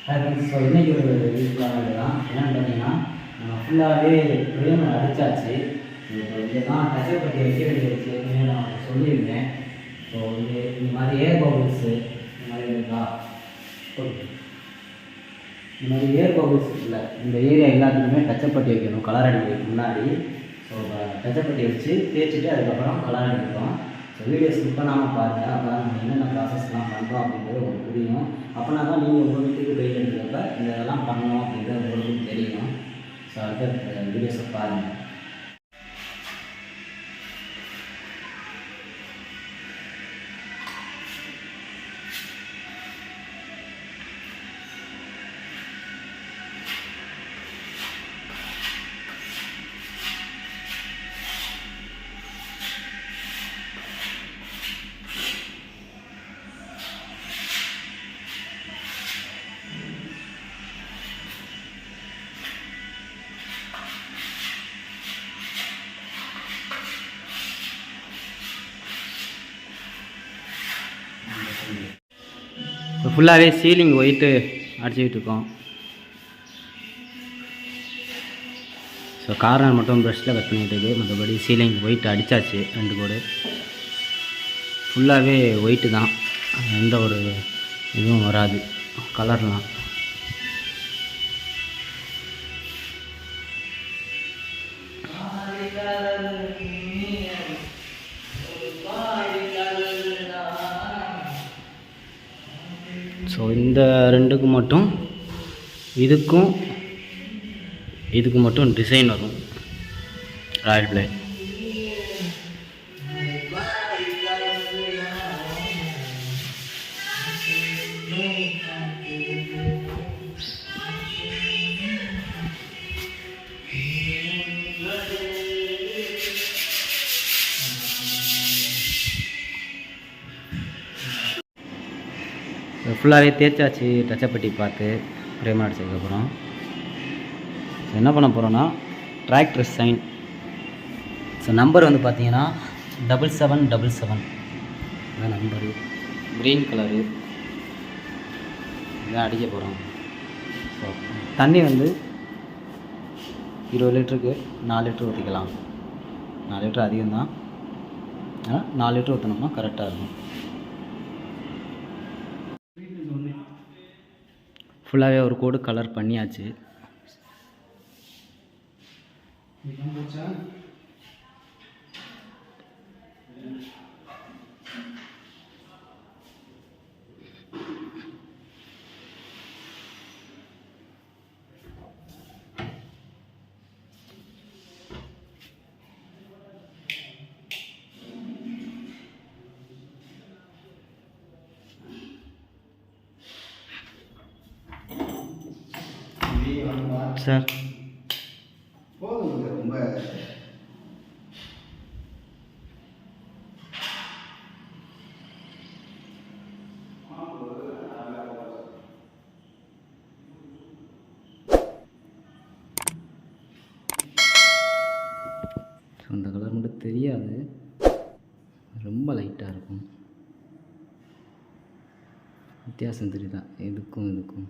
So இன்றைக்கி ஒரு யூஸ்ஃபுல்லான இது தான் என்னென்னு பார்த்தீங்கன்னா நம்ம ஃபுல்லாகவே ஃப்ரேம் அடித்தாச்சு. இப்போ இதெல்லாம் டச்சப் பண்ணி வைக்க வேண்டியது நான் சொல்லியிருந்தேன். ஸோ இந்த மாதிரி ஏர் பபுள்ஸு இந்த மாதிரி இருக்கா, இந்த மாதிரி ஏர் பபுள்ஸ் இல்லை, இந்த ஏரியா எல்லாத்துக்குமே டச்சப் பண்ணி வைக்கணும் கலர் அடிக்கிறதுக்கு முன்னாடி. ஸோ டச்சப் பண்ணி வச்சு தேய்ச்சிட்டு அதுக்கப்புறம் கலர் அடிக்கிறோம். ஸோ வீடியோ ஸ்கிப் பண்ணாமல் பாருங்கள். அப்போ நம்ம என்னென்ன ப்ராசஸ்லாம் பண்ணுறோம் அப்படின்றது உங்களுக்கு புரியும். அப்படின்னா தான் நீங்கள் உங்கள் வீட்டுக்கு பெயிண்ட் அடிக்கிறப்ப இந்த இதெல்லாம் பண்ணணும் அப்படின்றது உங்களுக்கும் தெரியும். ஸோ அடுத்த வீடியோஸை பாருங்கள். இப்போ ஃபுல்லாகவே சீலிங் ஒயிட்டு அடிச்சுக்கிட்டு இருக்கோம். ஸோ கார்னர் மட்டும் ப்ரஷ்ஷில் கட் பண்ணிகிட்டு இருக்குது. மற்றபடி சீலிங் ஒயிட் அடித்தாச்சு. 2 கோடு ஃபுல்லாகவே ஒயிட்டு தான், எந்த ஒரு இதுவும் வராது கலர்லாம். ஸோ இந்த 2க்கு மட்டும் இதுக்கு மட்டும் டிசைன் வரும் ராயல் பிளே. ஃபுல்லாகவே தேய்ச்சாச்சு டச்சப் பட்டி பார்த்து ஃப்ரேம் அடிச்சதுக்கப்புறம். என்ன பண்ண போகிறோன்னா டிராக்டர் சைன். ஸோ நம்பர் வந்து பார்த்தீங்கன்னா 7777 இதான் நம்பரு. க்ரீன் கலரு இதான் அடிக்க போகிறோம். ஸோ தண்ணி வந்து 20 லிட்டருக்கு 4 லிட்டர் ஊற்றிக்கலாம். 4 லிட்டர் அதிகம்தான், ஆனால் 4 லிட்டர் ஊற்றினோம்னா கரெக்டாக இருக்கும். ஃபுல்லாகவே ஒரு கோடு கலர் பண்ணியாச்சு. சார் ரொம்ப அந்த கலர் மட்டும் தெரியாது, ரொம்ப லைட்டாக இருக்கும். வித்தியாசம் தெரியுதா இதுக்கும் இதுக்கும்?